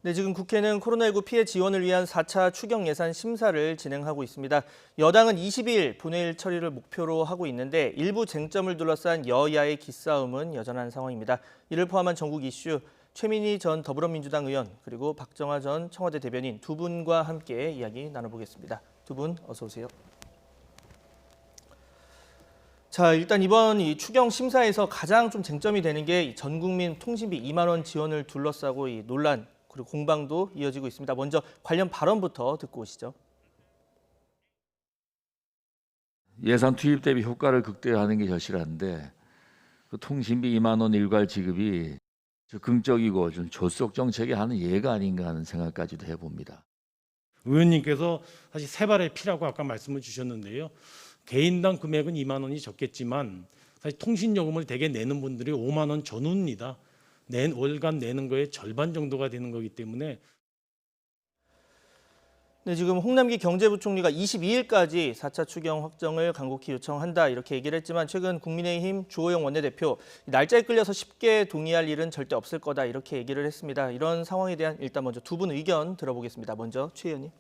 네, 지금 국회는 코로나19 피해 지원을 위한 4차 추경 예산 심사를 진행하고 있습니다. 여당은 22일 본회의 처리를 목표로 하고 있는데 일부 쟁점을 둘러싼 여야의 기싸움은 여전한 상황입니다. 이를 포함한 전국 이슈, 최민희 전 더불어민주당 의원 그리고 박정화 전 청와대 대변인 두 분과 함께 이야기 나눠보겠습니다. 두 분 어서 오세요. 자, 일단 이번 이 추경 심사에서 가장 좀 쟁점이 되는 게 전 국민 통신비 2만 원 지원을 둘러싸고 이 논란 그리고 공방도 이어지고 있습니다. 먼저 관련 발언부터 듣고 오시죠. 예산 투입 대비 효과를 극대화하는 게 절실한데 그 통신비 2만 원 일괄 지급이 긍정적이고 좀 조속 정책에 하는 예가 아닌가 하는 생각까지도 해봅니다. 의원님께서 사실 세 발의 피라고 아까 말씀을 주셨는데요. 개인당 금액은 2만 원이 적겠지만 사실 통신요금을 대개 내는 분들이 5만 원 전후입니다. 월간 내는 거의 절반 정도가 되는 거기 때문에. 네, 지금 홍남기 경제부총리가 22일까지 4차 추경 확정을 간곡히 요청한다 이렇게 얘기를 했지만 최근 국민의힘 주호영 원내대표 날짜에 끌려서 쉽게 동의할 일은 절대 없을 거다 이렇게 얘기를 했습니다. 이런 상황에 대한 일단 먼저 두 분 의견 들어보겠습니다. 먼저 최 의원님.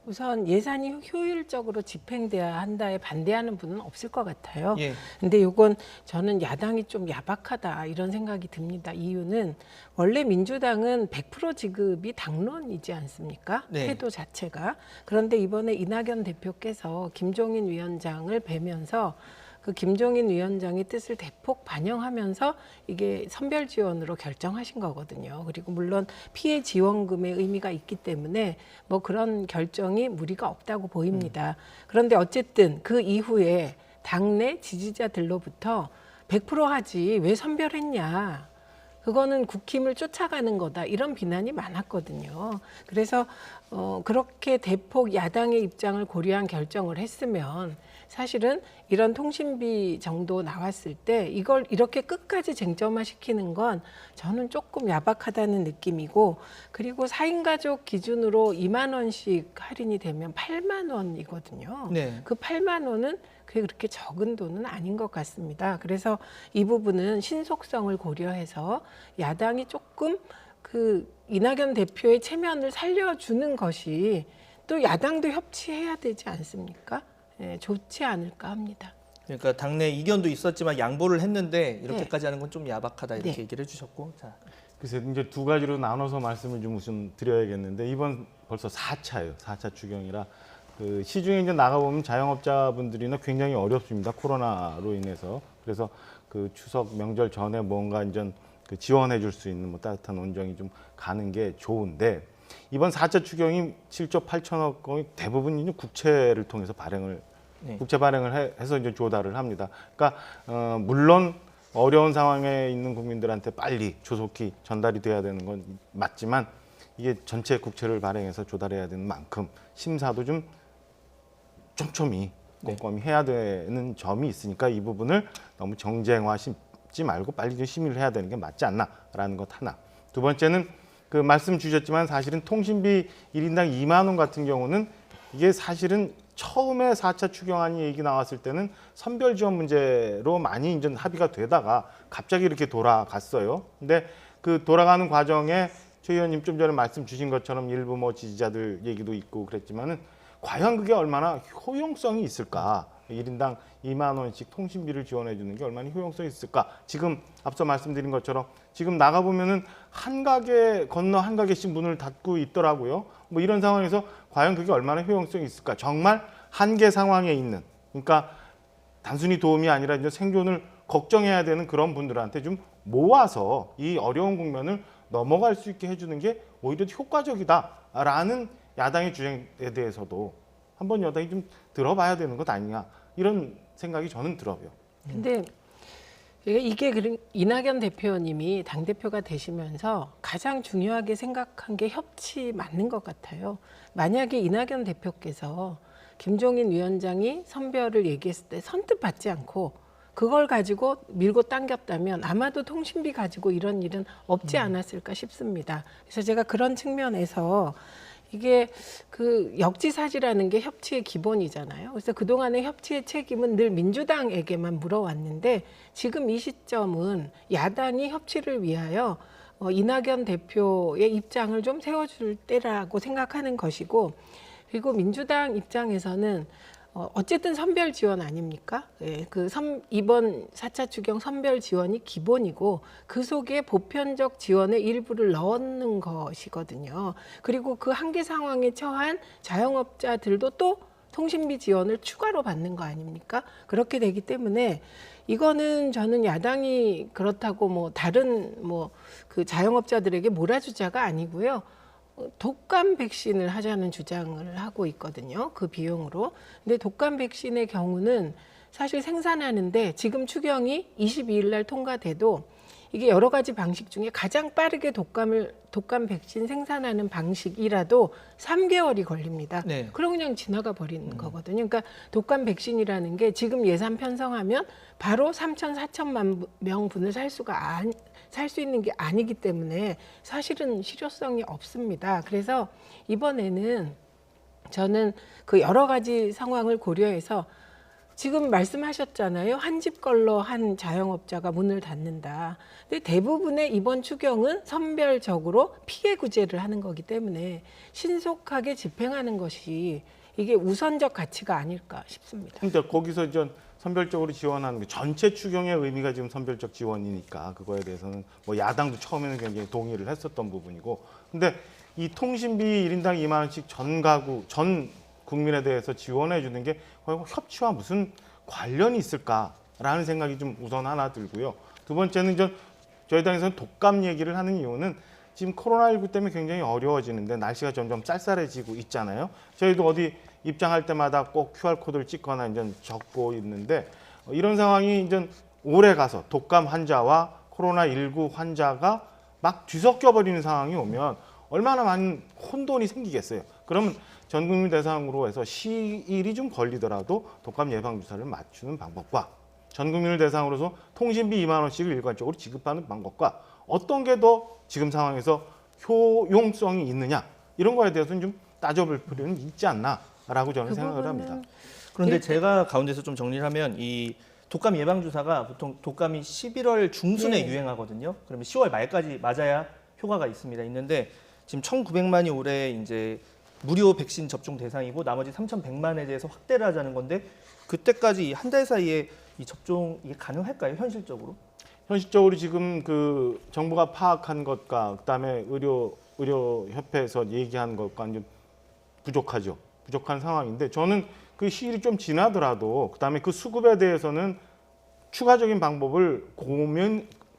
우선 예산이 효율적으로 집행돼야 한다에 반대하는 분은 없을 것 같아요. 예. 근데 이건 저는 야당이 좀 야박하다 이런 생각이 듭니다. 이유는 원래 민주당은 100% 지급이 당론이지 않습니까? 네. 태도 자체가. 그런데 이번에 이낙연 대표께서 김종인 위원장을 뵈면서 그 김종인 위원장의 뜻을 대폭 반영하면서 이게 선별 지원으로 결정하신 거거든요. 그리고 물론 피해 지원금의 의미가 있기 때문에 뭐 그런 결정이 무리가 없다고 보입니다. 그런데 어쨌든 그 이후에 당내 지지자들로부터 100% 하지 왜 선별했냐. 그거는 국힘을 쫓아가는 거다. 이런 비난이 많았거든요. 그래서 그렇게 대폭 야당의 입장을 고려한 결정을 했으면 사실은 이런 통신비 정도 나왔을 때 이걸 이렇게 끝까지 쟁점화시키는 건 저는 조금 야박하다는 느낌이고 그리고 4인 가족 기준으로 2만 원씩 할인이 되면 8만 원이거든요. 네. 그 8만 원은 그게 그렇게 적은 돈은 아닌 것 같습니다. 그래서 이 부분은 신속성을 고려해서 야당이 조금 그 이낙연 대표의 체면을 살려주는 것이 또 야당도 협치해야 되지 않습니까? 네, 좋지 않을까 합니다. 그러니까 당내 이견도 있었지만 양보를 했는데 이렇게까지 네. 하는 건 좀 야박하다 이렇게 네. 얘기를 해주셨고. 자. 글쎄 이제 두 가지로 나눠서 말씀을 좀 우선 드려야겠는데 이번 벌써 4차예요. 4차 추경이라 그 시중에 이제 나가보면 자영업자분들이나 굉장히 어렵습니다. 코로나로 인해서. 그래서 그 추석 명절 전에 뭔가 이제 그 지원해 줄 수 있는 뭐 따뜻한 온정이 좀 가는 게 좋은데 이번 4차 추경이 7조 8천억 원이 대부분 이제 국채를 통해서 국채 발행을 해서 이제 조달을 합니다. 그러니까 물론 어려운 상황에 있는 국민들한테 빨리 조속히 전달이 돼야 되는 건 맞지만 이게 전체 국채를 발행해서 조달해야 되는 만큼 심사도 좀 촘촘히 꼼꼼히 해야 되는 점이 있으니까 이 부분을 너무 정쟁화 심지 말고 빨리 좀 심의를 해야 되는 게 맞지 않나라는 것 하나. 두 번째는 그 말씀 주셨지만 사실은 통신비 1인당 2만 원 같은 경우는 이게 사실은 처음에 4차 추경안이 얘기 나왔을 때는 선별 지원 문제로 많이 이제 합의가 되다가 갑자기 이렇게 돌아갔어요. 근데 그 돌아가는 과정에 최 의원님 좀 전에 말씀 주신 것처럼 일부 뭐 지지자들 얘기도 있고 그랬지만은 과연 그게 얼마나 효용성이 있을까? 1인당 2만 원씩 통신비를 지원해 주는 게 얼마나 효용성이 있을까? 지금 앞서 말씀드린 것처럼 지금 나가보면은 한 가게 건너 한 가게씩 문을 닫고 있더라고요. 뭐 이런 상황에서 과연 그게 얼마나 효용성이 있을까? 정말 한계 상황에 있는, 그러니까 단순히 도움이 아니라 이제 생존을 걱정해야 되는 그런 분들한테 좀 모아서 이 어려운 국면을 넘어갈 수 있게 해주는 게 오히려 효과적이다라는 야당의 주장에 대해서도 한번 여당이 좀 들어봐야 되는 것 아니냐 이런 생각이 저는 들어요. 근데 이게 이낙연 대표님이 당대표가 되시면서 가장 중요하게 생각한 게 협치 맞는 것 같아요. 만약에 이낙연 대표께서 김종인 위원장이 선별을 얘기했을 때 선뜻 받지 않고 그걸 가지고 밀고 당겼다면 아마도 통신비 가지고 이런 일은 없지 않았을까 싶습니다. 그래서 제가 그런 측면에서 이게 그 역지사지라는 게 협치의 기본이잖아요. 그래서 그동안의 협치의 책임은 늘 민주당에게만 물어왔는데 지금 이 시점은 야당이 협치를 위하여 이낙연 대표의 입장을 좀 세워줄 때라고 생각하는 것이고, 그리고 민주당 입장에서는 어쨌든 선별 지원 아닙니까? 예, 이번 4차 추경 선별 지원이 기본이고 그 속에 보편적 지원의 일부를 넣는 것이거든요. 그리고 그 한계 상황에 처한 자영업자들도 또 통신비 지원을 추가로 받는 거 아닙니까? 그렇게 되기 때문에 이거는 저는 야당이 그렇다고 뭐 다른 그 자영업자들에게 몰아주자가 아니고요. 독감 백신을 하자는 주장을 하고 있거든요. 그 비용으로. 근데 독감 백신의 경우는 사실 생산하는데 지금 추경이 22일 날 통과돼도 이게 여러 가지 방식 중에 가장 빠르게 독감 백신 생산하는 방식이라도 3개월이 걸립니다. 네. 그럼 그냥 지나가 버리는 거거든요. 그러니까 독감 백신이라는 게 지금 예산 편성하면 바로 3천, 4천만 명분을 살 수 있는 게 아니기 때문에 사실은 실효성이 없습니다. 그래서 이번에는 저는 그 여러 가지 상황을 고려해서 지금 말씀하셨잖아요. 한 집 걸러 한 자영업자가 문을 닫는다. 근데 대부분의 이번 추경은 선별적으로 피해 구제를 하는 거기 때문에 신속하게 집행하는 것이 이게 우선적 가치가 아닐까 싶습니다. 그러니까 거기서 이제 선별적으로 지원하는 게 전체 추경의 의미가 지금 선별적 지원이니까 그거에 대해서는 뭐 야당도 처음에는 굉장히 동의를 했었던 부분이고, 근데 이 통신비 1인당 2만 원씩 전 가구 전 국민에 대해서 지원해 주는 게 거의 협치와 무슨 관련이 있을까라는 생각이 좀 우선 하나 들고요. 두 번째는 저희 당에서는 독감 얘기를 하는 이유는 지금 코로나19 때문에 굉장히 어려워지는데 날씨가 점점 쌀쌀해지고 있잖아요. 저희도 어디 입장할 때마다 꼭 QR코드를 찍거나 이제 적고 있는데 이런 상황이 이제 오래 가서 독감 환자와 코로나19 환자가 막 뒤섞여 버리는 상황이 오면 얼마나 많은 혼돈이 생기겠어요. 그러면 전 국민 대상으로 해서 시일이 좀 걸리더라도 독감 예방 주사를 맞추는 방법과 전 국민을 대상으로서 통신비 2만 원씩을 일괄적으로 지급하는 방법과 어떤 게 더 지금 상황에서 효용성이 있느냐 이런 거에 대해서는 좀 따져볼 필요는 있지 않나라고 저는 생각을 합니다. 그런데 제가 가운데서 좀 정리를 하면 이 독감 예방 주사가 보통 독감이 11월 중순에 네. 유행하거든요. 그러면 10월 말까지 맞아야 효과가 있는데 지금 1,900만이 올해 이제 무료 백신 접종 대상이고 나머지 3,100만에 대해서 확대를 하자는 건데 그때까지 한 달 사이에 이 접종 이게 가능할까요? 현실적으로? 현실적으로 지금 그 정부가 파악한 것과 그다음에 의료협회에서 얘기한 것과 좀 부족하죠. 부족한 상황인데 저는 그 시일이 좀 지나더라도 그다음에 그 수급에 대해서는 추가적인 방법을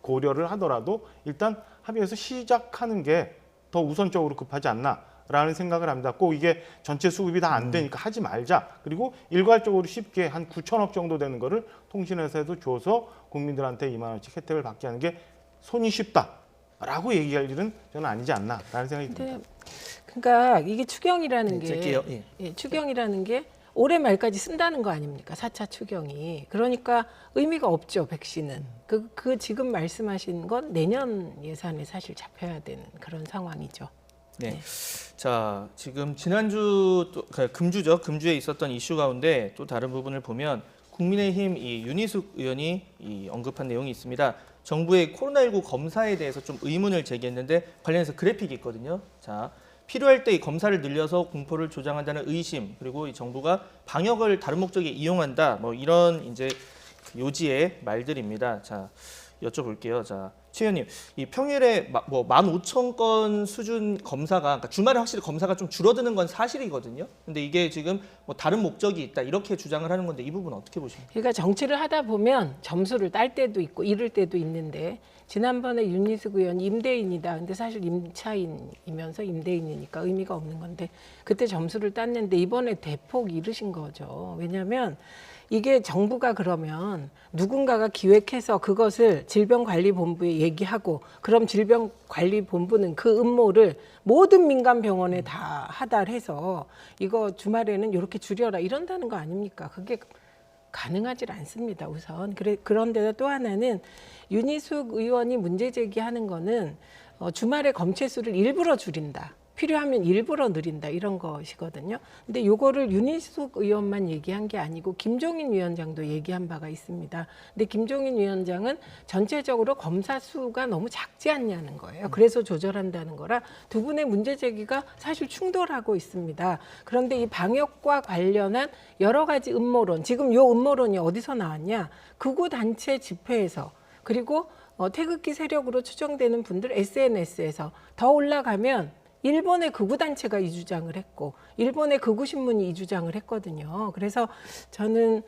고려를 하더라도 일단 합의해서 시작하는 게 더 우선적으로 급하지 않나라는 생각을 합니다. 꼭 이게 전체 수급이 다 안 되니까 하지 말자. 그리고 일괄적으로 쉽게 한 9천억 정도 되는 거를 통신회사에도 줘서 국민들한테 2만 원씩 혜택을 받게 하는 게 손이 쉽다라고 얘기할 일은 저는 아니지 않나라는 생각이 듭니다. 그러니까 이게 추경이라는 네, 게 짧게요. 추경이라는 게 올해 말까지 쓴다는 거 아닙니까? 4차 추경이. 그러니까 의미가 없죠, 백신은. 그 지금 말씀하신 건 내년 예산에 사실 잡혀야 되는 그런 상황이죠. 네. 자, 지금 지난주 금주죠. 금주에 있었던 이슈 가운데 또 다른 부분을 보면 국민의힘 이 윤희숙 의원이 언급한 내용이 있습니다. 정부의 코로나19 검사에 대해서 좀 의문을 제기했는데 관련해서 그래픽이 있거든요. 자, 필요할 때 이 검사를 늘려서 공포를 조장한다는 의심, 그리고 이 정부가 방역을 다른 목적에 이용한다, 뭐 이런 이제 요지의 말들입니다. 자, 여쭤볼게요. 자, 최 의원님, 이 평일에 뭐 15,000건 수준 검사가, 그러니까 주말에 확실히 검사가 좀 줄어드는 건 사실이거든요. 근데 이게 지금 뭐 다른 목적이 있다 이렇게 주장을 하는 건데 이 부분 어떻게 보십니까? 그러니까 정치를 하다 보면 점수를 딸 때도 있고 잃을 때도 있는데 지난번에 윤희숙 의원 임대인이다. 근데 사실 임차인이면서 임대인이니까 의미가 없는 건데 그때 점수를 땄는데 이번에 대폭 잃으신 거죠. 왜냐하면 이게 정부가 그러면 누군가가 기획해서 그것을 질병관리본부에 얘기하고 그럼 질병관리본부는 그 음모를 모든 민간병원에 다 하달해서 이거 주말에는 이렇게 줄여라 이런다는 거 아닙니까? 그게 가능하질 않습니다. 우선. 그런데 또 하나는 윤희숙 의원이 문제 제기하는 거는 주말에 검체 수를 일부러 줄인다. 필요하면 일부러 늘린다 이런 것이거든요. 근데 요거를 윤희숙 의원만 얘기한 게 아니고 김종인 위원장도 얘기한 바가 있습니다. 근데 김종인 위원장은 전체적으로 검사 수가 너무 작지 않냐는 거예요. 그래서 조절한다는 거라 두 분의 문제 제기가 사실 충돌하고 있습니다. 그런데 이 방역과 관련한 여러 가지 음모론, 지금 요 음모론이 어디서 나왔냐? 극우 단체 집회에서, 그리고 태극기 세력으로 추정되는 분들 SNS에서 더 올라가면 일본의 극우 단체가 이 주장을 했고 일본의 극우 신문이 이 주장을 했거든요. 그래서 저는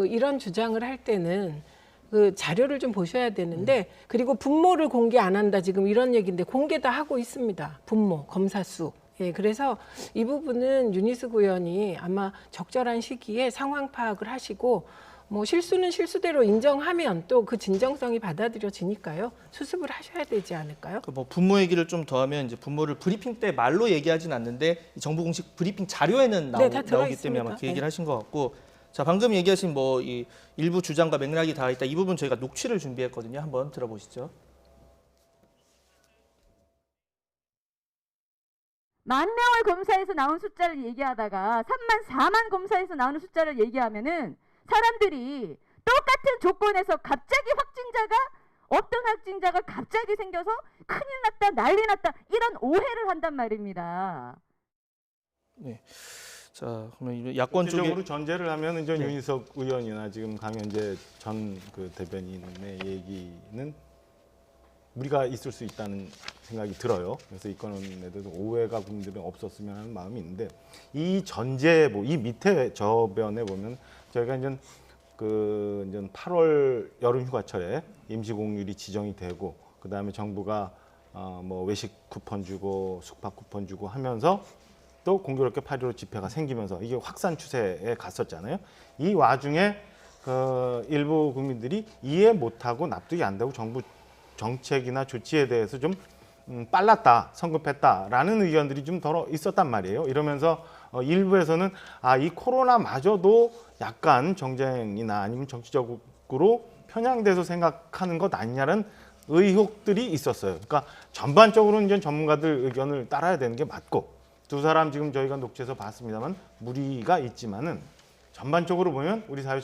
이런 주장을 할 때는 그 자료를 좀 보셔야 되는데, 그리고 분모를 공개 안 한다 지금 이런 얘기인데 공개 다 하고 있습니다. 분모, 검사 수. 예, 그래서 이 부분은 윤희숙 의원이 아마 적절한 시기에 상황 파악을 하시고 뭐 실수는 실수대로 인정하면 또 그 진정성이 받아들여지니까요. 수습을 하셔야 되지 않을까요? 뭐 분모 얘기를 좀 더하면 이제 분모를 브리핑 때 말로 얘기하진 않는데 정부 공식 브리핑 자료에는 다 들어 나오기 때문에 아마 그 있습니다. 얘기를 하신 것 같고, 자 방금 얘기하신 뭐 이 일부 주장과 맥락이 다 있다 이 부분 저희가 녹취를 준비했거든요. 한번 들어보시죠. 10,000명을 검사해서 나온 숫자를 얘기하다가 34만 검사해서 나오는 숫자를 얘기하면은 사람들이 똑같은 조건에서 갑자기 어떤 확진자가 갑자기 생겨서 큰일 났다, 난리 났다 이런 오해를 한단 말입니다. 네. 자 그러면 야권 쪽에 구체적으로 전제를 하면 이제 네. 윤희석 의원이나 지금 강현재 전 그 대변인의 얘기는 무리가 있을 수 있다는 생각이 들어요. 그래서 이 건에 대해서 오해가 국민들은 없었으면 하는 마음이 있는데, 이 전제 이 밑에 저변에 보면 저희가 이제 이제 8월 여름 휴가철에 임시 공휴일이 지정이 되고, 그 다음에 정부가 뭐 외식 쿠폰 주고 숙박 쿠폰 주고 하면서 또 공교롭게 8.15 집회가 생기면서 이게 확산 추세에 갔었잖아요. 이 와중에 일부 국민들이 이해 못하고 납득이 안 되고 정부 정책이나 조치에 대해서 좀 빨랐다, 성급했다라는 의견들이 좀 더 있었단 말이에요. 이러면서 일부에서는 이 코로나마저도 약간 정쟁이나 아니면 정치적으로 편향돼서 생각하는 것 아니냐는 의혹들이 있었어요. 그러니까 전반적으로는 이제 전문가들 의견을 따라야 되는 게 맞고, 두 사람 지금 저희가 녹취해서 봤습니다만 무리가 있지만은 전반적으로 보면 우리 사회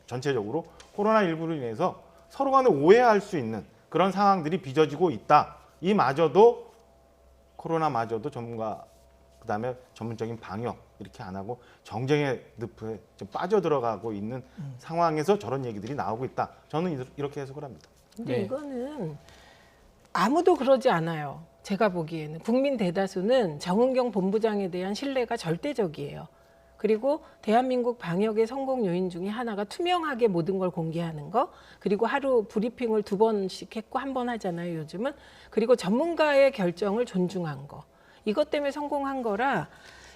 전체적으로 코로나19로 인해서 서로 간에 오해할 수 있는 그런 상황들이 빚어지고 있다. 이마저도 코로나마저도 전문가 그다음에 전문적인 방역 이렇게 안 하고 정쟁의 늪에 좀 빠져들어가고 있는 상황에서 저런 얘기들이 나오고 있다. 저는 이렇게 해석을 합니다. 근데 네. 이거는 아무도 그러지 않아요. 제가 보기에는 국민 대다수는 정은경 본부장에 대한 신뢰가 절대적이에요. 그리고 대한민국 방역의 성공 요인 중에 하나가 투명하게 모든 걸 공개하는 거, 그리고 하루 브리핑을 2번씩 했고 1번 하잖아요, 요즘은. 그리고 전문가의 결정을 존중한 거. 이것 때문에 성공한 거라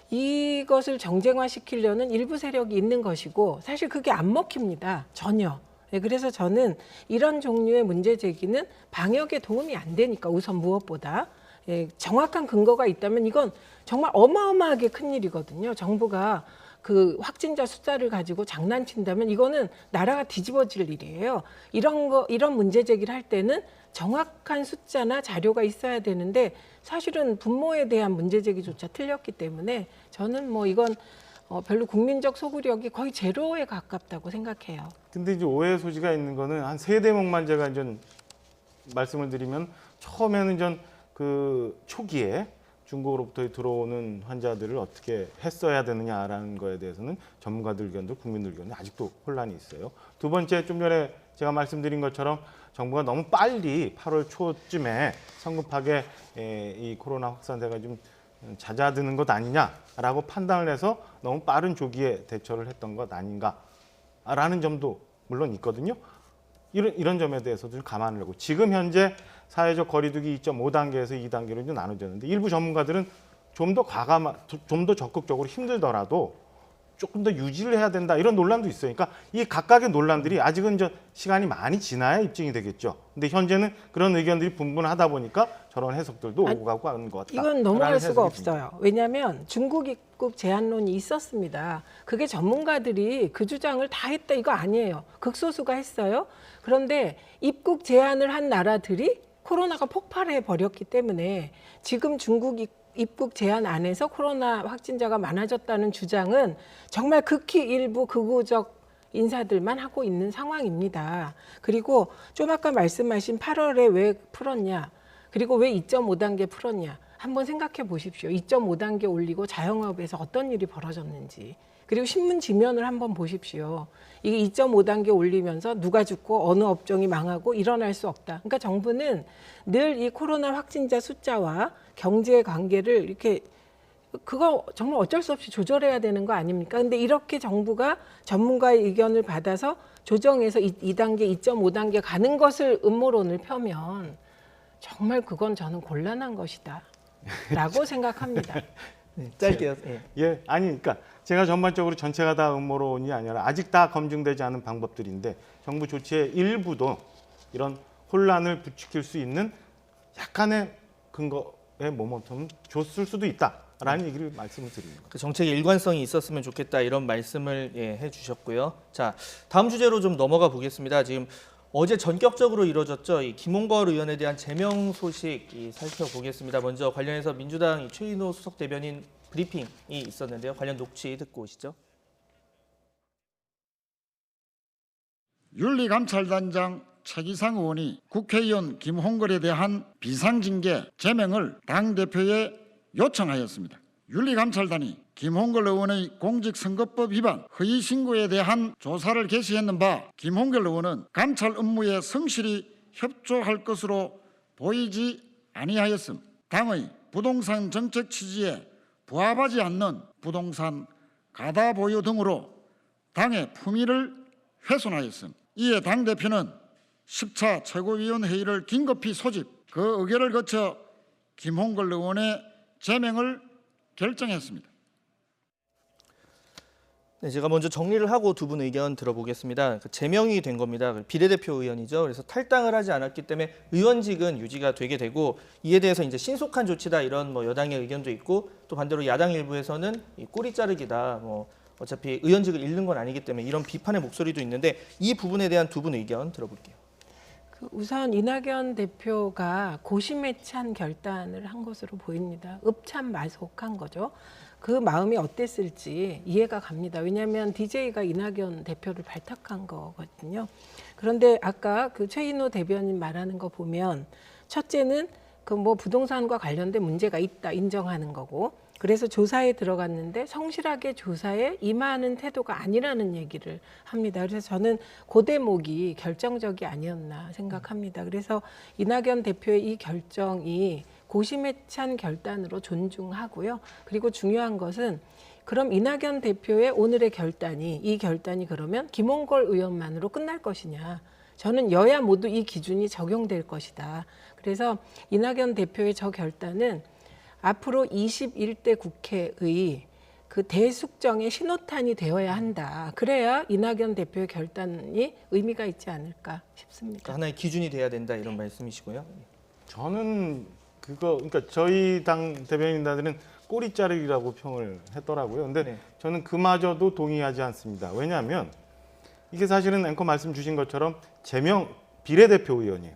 이것을 정쟁화시키려는 일부 세력이 있는 것이고, 사실 그게 안 먹힙니다, 전혀. 네, 그래서 저는 이런 종류의 문제 제기는 방역에 도움이 안 되니까 우선 무엇보다 정확한 근거가 있다면 이건 정말 어마어마하게 큰일이거든요. 정부가 그 확진자 숫자를 가지고 장난친다면 이거는 나라가 뒤집어질 일이에요. 이런 문제 제기를 할 때는 정확한 숫자나 자료가 있어야 되는데 사실은 분모에 대한 문제 제기조차 틀렸기 때문에 저는 뭐 이건 별로 국민적 소구력이 거의 제로에 가깝다고 생각해요. 근데 이제 오해 소지가 있는 거는 한 3대목만 제가 이제 말씀을 드리면, 처음에는 전 그 초기에 중국으로부터 들어오는 환자들을 어떻게 했어야 되느냐라는 거에 대해서는 전문가들 의견도 국민들 의견도 아직도 혼란이 있어요. 두 번째, 좀 전에 제가 말씀드린 것처럼 정부가 너무 빨리 8월 초쯤에 성급하게 이 코로나 확산세가 좀 잦아드는 것 아니냐라고 판단을 해서 너무 빠른 조기에 대처를 했던 것 아닌가라는 점도 물론 있거든요. 이런 점에 대해서도 좀 감안을 하고, 지금 현재 사회적 거리두기 2.5단계에서 2단계로 이제 나눠졌는데, 일부 전문가들은 좀 더 적극적으로 힘들더라도 조금 더 유지를 해야 된다, 이런 논란도 있어요. 그러니까 이 각각의 논란들이 아직은 시간이 많이 지나야 입증이 되겠죠. 근데 현재는 그런 의견들이 분분하다 보니까 저런 해석들도 오고 가고 하는 것 같다. 이건 넘어갈 수가 없어요. 왜냐하면 중국 입국 제한론이 있었습니다. 그게 전문가들이 그 주장을 다 했다 이거 아니에요. 극소수가 했어요. 그런데 입국 제한을 한 나라들이 코로나가 폭발해 버렸기 때문에 지금 중국 입국 제한 안에서 코로나 확진자가 많아졌다는 주장은 정말 극히 일부 극우적 인사들만 하고 있는 상황입니다. 그리고 좀 아까 말씀하신 8월에 왜 풀었냐, 그리고 왜 2.5단계 풀었냐, 한번 생각해 보십시오. 2.5단계 올리고 자영업에서 어떤 일이 벌어졌는지, 그리고 신문 지면을 한번 보십시오. 이게 2.5단계 올리면서 누가 죽고 어느 업종이 망하고 일어날 수 없다. 그러니까 정부는 늘 이 코로나 확진자 숫자와 경제의 관계를 이렇게, 그거 정말 어쩔 수 없이 조절해야 되는 거 아닙니까? 근데 이렇게 정부가 전문가의 의견을 받아서 조정해서 2단계, 2.5단계 가는 것을 음모론을 펴면 정말 그건 저는 곤란한 것이다 라고 생각합니다. 네, 짧게요. 예. 예, 아니, 그러니까 제가 전반적으로 전체가 다 음모론이 아니라 아직 다 검증되지 않은 방법들인데 정부 조치의 일부도 이런 혼란을 부추길 수 있는 약간의 근거의 모멘텀을 줬을 수도 있다라는 얘기를 말씀을 드립니다. 그 정책의 일관성이 있었으면 좋겠다 이런 말씀을 해주셨고요. 자, 다음 주제로 좀 넘어가 보겠습니다. 지금 어제 전격적으로 이루어졌죠. 이 김홍걸 의원에 대한 제명 소식 살펴보겠습니다. 먼저 관련해서 민주당 최인호 수석 대변인 브리핑이 있었는데요. 관련 녹취 듣고 오시죠. 윤리감찰단장 최기상 의원이 국회의원 김홍걸에 대한 비상징계 제명을 당대표에 요청하였습니다. 윤리감찰단이 김홍걸 의원의 공직선거법 위반 허위 신고에 대한 조사를 개시했는 바 김홍걸 의원은 감찰 업무에 성실히 협조할 것으로 보이지 아니하였음. 당의 부동산 정책 취지에 부합하지 않는 부동산 가다 보유 등으로 당의 품위를 훼손하였음. 이에 당대표는 10차 최고위원회의를 긴급히 소집, 그 의결을 거쳐 김홍걸 의원의 제명을 결정했습니다. 네, 제가 먼저 정리를 하고 두 분 의견 들어보겠습니다. 제명이 된 겁니다. 비례대표 의원이죠. 그래서 탈당을 하지 않았기 때문에 의원직은 유지가 되게 되고, 이에 대해서 이제 신속한 조치다 이런 여당의 의견도 있고, 또 반대로 야당 일부에서는 이 꼬리 자르기다. 어차피 의원직을 잃는 건 아니기 때문에 이런 비판의 목소리도 있는데, 이 부분에 대한 두 분 의견 들어볼게요. 우선 이낙연 대표가 고심에 찬 결단을 한 것으로 보입니다. 읍참마속한 거죠. 그 마음이 어땠을지 이해가 갑니다. 왜냐하면 DJ가 이낙연 대표를 발탁한 거거든요. 그런데 아까 그 최인호 대변인 말하는 거 보면, 첫째는 그 부동산과 관련된 문제가 있다 인정하는 거고, 그래서 조사에 들어갔는데 성실하게 조사에 임하는 태도가 아니라는 얘기를 합니다. 그래서 저는 그 대목이 결정적이 아니었나 생각합니다. 그래서 이낙연 대표의 이 결정이 고심에 찬 결단으로 존중하고요. 그리고 중요한 것은, 그럼 이낙연 대표의 오늘의 결단이, 이 결단이 그러면 김홍걸 의원만으로 끝날 것이냐. 저는 여야 모두 이 기준이 적용될 것이다. 그래서 이낙연 대표의 저 결단은 앞으로 21대 국회의 그 대숙정의 신호탄이 되어야 한다. 그래야 이낙연 대표의 결단이 의미가 있지 않을까 싶습니다. 하나의 기준이 돼야 된다 이런 말씀이시고요. 저는 그러니까 저희 당 대변인단들은 꼬리 자르기라고 평을 했더라고요. 근데 네. 저는 그마저도 동의하지 않습니다. 왜냐하면 이게 사실은 앵커 말씀 주신 것처럼 비례대표 의원이에요.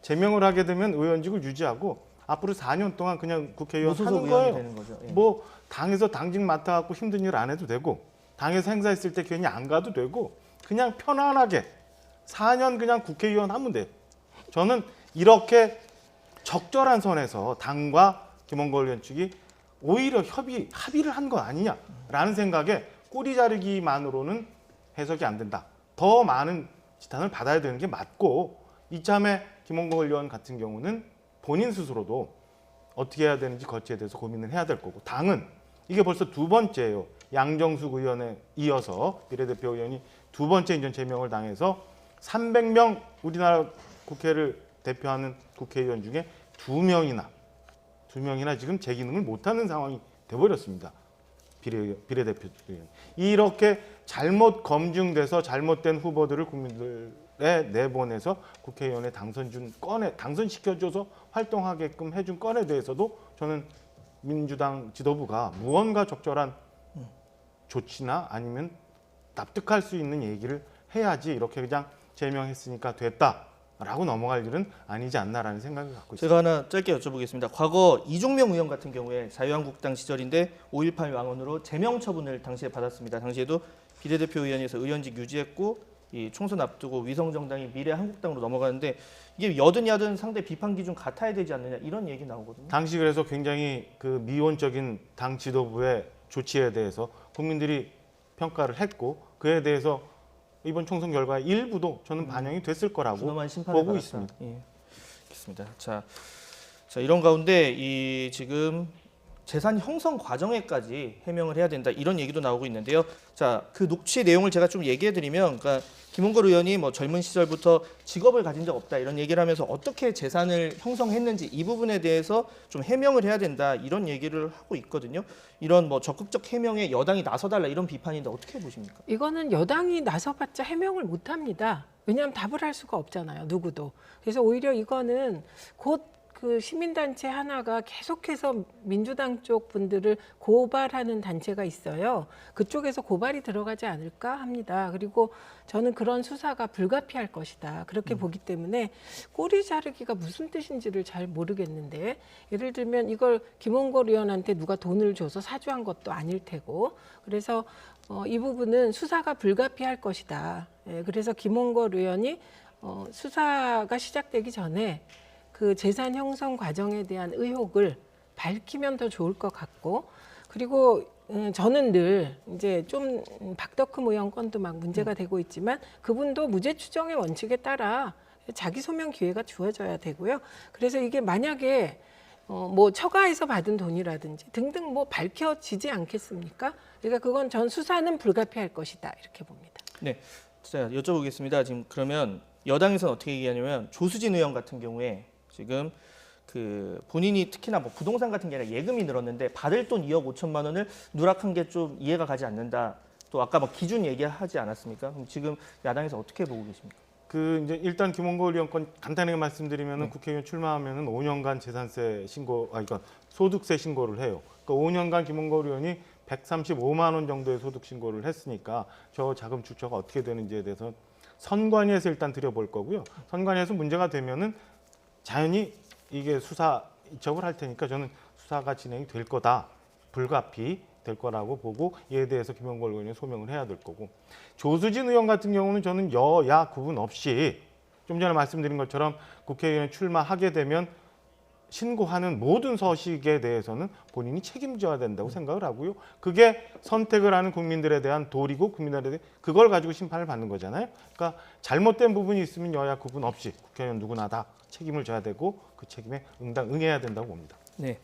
제명을 하게 되면 의원직을 유지하고 앞으로 4년 동안 그냥 국회의원 무소속 하는 의원이 거예요. 되는 거죠. 예. 당에서 당직 맡아갖고 힘든 일 안 해도 되고, 당에서 행사했을 때 괜히 안 가도 되고, 그냥 편안하게 4년 그냥 국회의원 하면 돼요. 저는 이렇게 적절한 선에서 당과 김홍걸 의원 측이 오히려 합의를 한 거 아니냐라는 생각에 꼬리 자르기만으로는 해석이 안 된다. 더 많은 지탄을 받아야 되는 게 맞고, 이참에 김홍걸 의원 같은 경우는 본인 스스로도 어떻게 해야 되는지 거치에 대해서 고민을 해야 될 거고, 당은 이게 벌써 두 번째예요. 양정숙 의원에 이어서 비례대표 의원이 두 번째 인전 제명을 당해서 300명 우리나라 국회를 대표하는 국회의원 중에 두 명이나 지금 제 기능을 못하는 상황이 돼버렸습니다. 비례대표 의원. 이렇게 잘못 검증돼서 잘못된 후보들을 국민들에 내보내서 국회의원에 당선시켜줘서 활동하게끔 해준 건에 대해서도 저는 민주당 지도부가 무언가 적절한 조치나 아니면 납득할 수 있는 얘기를 해야지, 이렇게 그냥 제명했으니까 됐다 라고 넘어갈 일은 아니지 않나라는 생각을 갖고 있습니다. 제가 하나 짧게 여쭤보겠습니다. 과거 이종명 의원 같은 경우에 자유한국당 시절인데 5.18 망언으로 제명 처분을 당시에 받았습니다. 당시에도 비례대표 의원에서 의원직 유지했고 이 총선 앞두고 위성정당이 미래한국당으로 넘어가는데 이게 여든 야든 상대 비판 기준 같아야 되지 않느냐 이런 얘기 나오거든요. 당시 그래서 굉장히 그 미온적인 당 지도부의 조치에 대해서 국민들이 평가를 했고 그에 대해서 이번 총선 결과의 일부도 저는 반영이 됐을 거라고 준엄한 심판을 보고 받았다. 있습니다. 예, 알겠습니다. 자 이런 가운데 이 지금 재산 형성 과정에까지 해명을 해야 된다 이런 얘기도 나오고 있는데요. 자, 그 녹취 내용을 제가 좀 얘기해드리면, 그러니까 김홍걸 의원이 뭐 젊은 시절부터 직업을 가진 적 없다 이런 얘기를 하면서 어떻게 재산을 형성했는지 이 부분에 대해서 좀 해명을 해야 된다 이런 얘기를 하고 있거든요. 이런 뭐 적극적 해명에 여당이 나서달라 이런 비판인데 어떻게 보십니까? 이거는 여당이 나서봤자 해명을 못합니다. 왜냐하면 답을 할 수가 없잖아요. 누구도. 그래서 오히려 이거는 곧 그 시민단체 하나가 계속해서 민주당 쪽 분들을 고발하는 단체가 있어요. 그쪽에서 고발이 들어가지 않을까 합니다. 그리고 저는 그런 수사가 불가피할 것이다. 그렇게 보기 때문에 꼬리 자르기가 무슨 뜻인지를 잘 모르겠는데 예를 들면 이걸 김홍걸 의원한테 누가 돈을 줘서 사주한 것도 아닐 테고 그래서 이 부분은 수사가 불가피할 것이다. 예, 그래서 김홍걸 의원이 수사가 시작되기 전에 그 재산 형성 과정에 대한 의혹을 밝히면 더 좋을 것 같고 그리고 저는 늘 이제 좀 박덕흠 의원 건도 막 문제가 되고 있지만 그분도 무죄 추정의 원칙에 따라 자기 소명 기회가 주어져야 되고요. 그래서 이게 만약에 뭐 처가에서 받은 돈이라든지 등등 뭐 밝혀지지 않겠습니까? 그러니까 그건 전 수사는 불가피할 것이다 이렇게 봅니다. 네, 자 여쭤보겠습니다. 지금 그러면 여당에서는 어떻게 얘기하냐면 조수진 의원 같은 경우에 지금 그 본인이 특히나 뭐 부동산 같은 게 아니라 예금이 늘었는데 받을 돈 2억 5천만 원을 누락한 게 좀 이해가 가지 않는다. 또 아까 뭐 기준 얘기하지 않았습니까? 그럼 지금 야당에서 어떻게 보고 계십니까? 그 이제 일단 김홍걸 의원 건 간단하게 말씀드리면은 국회의원 출마하면은 5년간 재산세 신고, 그러니까 소득세 신고를 해요. 그러니까 5년간 김홍걸 의원이 135만 원 정도의 소득 신고를 했으니까 저 자금 출처가 어떻게 되는지에 대해서 선관위에서 일단 드려볼 거고요. 선관위에서 문제가 되면은 자연히 이게 수사 이첩을 할 테니까 저는 수사가 진행이 될 거다. 불가피 될 거라고 보고 이에 대해서 김홍걸 의원이 소명을 해야 될 거고 조수진 의원 같은 경우는 저는 여야 구분 없이 좀 전에 말씀드린 것처럼 국회의원에 출마하게 되면 신고하는 모든 서식에 대해서는 본인이 책임져야 된다고 생각을 하고요. 그게 선택을 하는 국민들에 대한 도리고 국민들에 대해 그걸 가지고 심판을 받는 거잖아요. 그러니까 잘못된 부분이 있으면 여야 구분 없이 국회의원 누구나 다 책임을 져야 되고 그 책임에 응해야 된다고 봅니다. 네.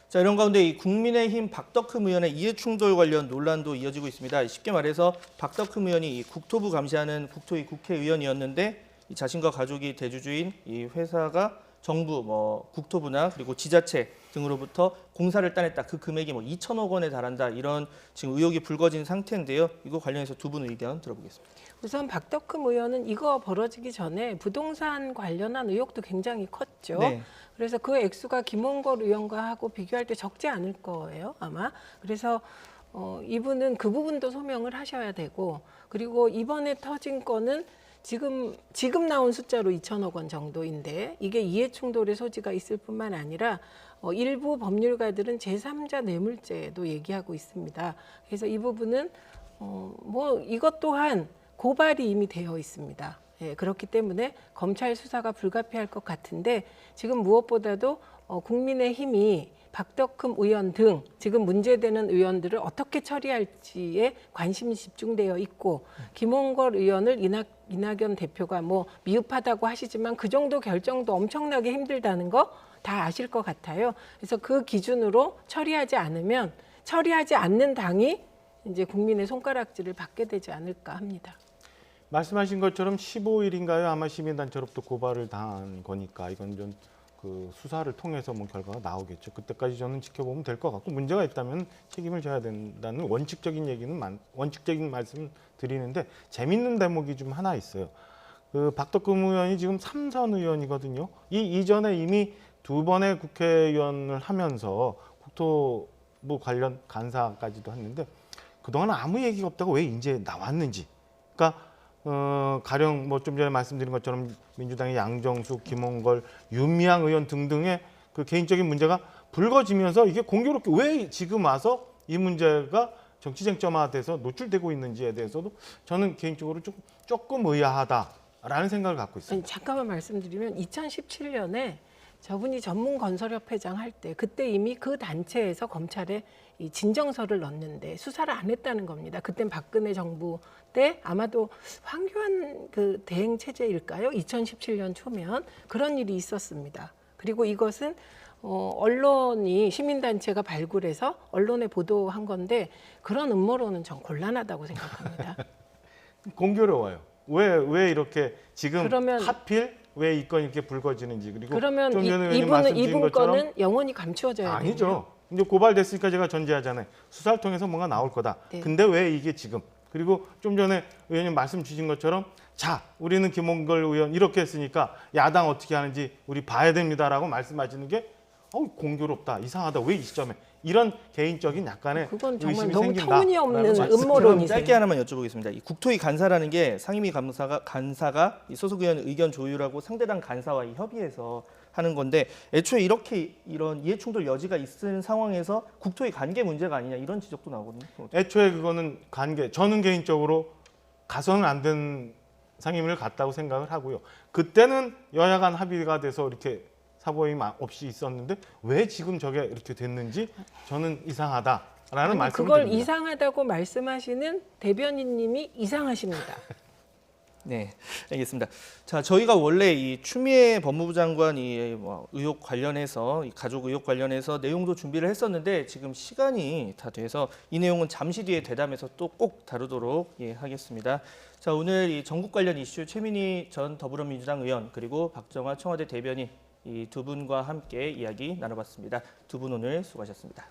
자 이런 가운데 이 국민의힘 박덕흠 의원의 이해충돌 관련 논란도 이어지고 있습니다. 쉽게 말해서 박덕흠 의원이 이 국토부 감시하는 국토위 국회의원이었는데 이 자신과 가족이 대주주인 이 회사가 정부, 뭐 국토부나 그리고 지자체 등으로부터 공사를 따냈다. 그 금액이 뭐 2천억 원에 달한다. 이런 지금 의혹이 불거진 상태인데요. 이거 관련해서 두 분 의견 들어보겠습니다. 우선 박덕흠 의원은 이거 벌어지기 전에 부동산 관련한 의혹도 굉장히 컸죠. 네. 그래서 그 액수가 김홍걸 의원과 하고 비교할 때 적지 않을 거예요, 아마. 그래서 이분은 그 부분도 소명을 하셔야 되고 그리고 이번에 터진 거는 지금 나온 숫자로 2천억 원 정도인데 이게 이해충돌의 소지가 있을 뿐만 아니라 일부 법률가들은 제3자 뇌물죄도 얘기하고 있습니다. 그래서 이 부분은 뭐 이것 또한 고발이 이미 되어 있습니다. 예, 그렇기 때문에 검찰 수사가 불가피할 것 같은데 지금 무엇보다도 국민의힘이 박덕흠 의원 등 지금 문제되는 의원들을 어떻게 처리할지에 관심이 집중되어 있고 김홍걸 의원을 이낙연 대표가 뭐 미흡하다고 하시지만 그 정도 결정도 엄청나게 힘들다는 거 다 아실 것 같아요. 그래서 그 기준으로 처리하지 않는 당이 이제 국민의 손가락질을 받게 되지 않을까 합니다. 말씀하신 것처럼 15일인가요? 아마 시민단체로부터 고발을 당한 거니까 이건 좀 그 수사를 통해서 뭐 결과가 나오겠죠. 그때까지 저는 지켜보면 될 것 같고 문제가 있다면 책임을 져야 된다는 원칙적인 말씀을 드리는데 재밌는 대목이 좀 하나 있어요. 그 박덕흠 의원이 지금 3선 의원이거든요. 이전에 이미 2번의 국회의원을 하면서 국토부 관련 간사까지도 했는데 그동안 아무 얘기가 없다가 왜 이제 나왔는지. 그러니까 가령 뭐 좀 전에 말씀드린 것처럼 민주당의 양정숙, 김홍걸, 윤미향 의원 등등의 그 개인적인 문제가 불거지면서 이게 공교롭게 왜 지금 와서 이 문제가 정치 쟁점화돼서 노출되고 있는지에 대해서도 저는 개인적으로 조금 의아하다라는 생각을 갖고 있습니다. 아니, 잠깐만 말씀드리면 2017년에 저분이 전문건설협회장 할 때 그때 이미 그 단체에서 검찰에 이 진정서를 넣었는데 수사를 안 했다는 겁니다. 그땐 박근혜 정부 때 아마도 황교안 그 대행 체제일까요? 2017년 초면 그런 일이 있었습니다. 그리고 이것은 언론이 시민단체가 발굴해서 언론에 보도한 건데 그런 음모론은 전 곤란하다고 생각합니다. 공교로워요. 왜 이렇게 지금 그러면- 하필 왜 이 건이 이렇게 불거지는지 그리고 그러면 좀 전에 의원님 말씀드린 이분 것처럼 거는 영원히 감추어져야 돼요. 아니죠. 이제 고발됐으니까 제가 전제하잖아요. 수사를 통해서 뭔가 나올 거다. 네. 근데 왜 이게 지금? 그리고 좀 전에 의원님 말씀 주신 것처럼 자, 우리는 김홍걸 의원 이렇게 했으니까 야당 어떻게 하는지 우리 봐야 됩니다라고 말씀하시는 게 공교롭다, 이상하다. 왜 이 시점에? 이런 개인적인 약간의 그건 정말 의심이 너무 생긴다. 터무니없는 라는 말씀. 음모론이세요. 짧게 하나만 여쭤보겠습니다. 이 국토위 간사라는 게 상임위 간사가 이 소속 의원 의견 조율하고 상대당 간사와 이 협의해서 하는 건데 애초에 이렇게 이런 이해충돌 여지가 있는 상황에서 국토위 관계 문제가 아니냐 이런 지적도 나오거든요. 애초에 그거는 저는 개인적으로 가서는 안 된 상임위를 갔다고 생각을 하고요. 그때는 여야 간 합의가 돼서 이렇게 사보임 없이 있었는데 왜 지금 저게 이렇게 됐는지 저는 이상하다라는 말씀을 그걸 드립니다. 이상하다고 말씀하시는 대변인님이 이상하십니다. 네, 알겠습니다. 자, 저희가 원래 이 추미애 법무부 장관 이 의혹 관련해서 이 가족 의혹 관련해서 내용도 준비를 했었는데 지금 시간이 다 돼서 이 내용은 잠시 뒤에 대담해서 또 꼭 다루도록 하겠습니다. 자, 오늘 이 전국 관련 이슈 최민희 전 더불어민주당 의원 그리고 박정화 청와대 대변인 이 두 분과 함께 이야기 나눠봤습니다. 두 분 오늘 수고하셨습니다.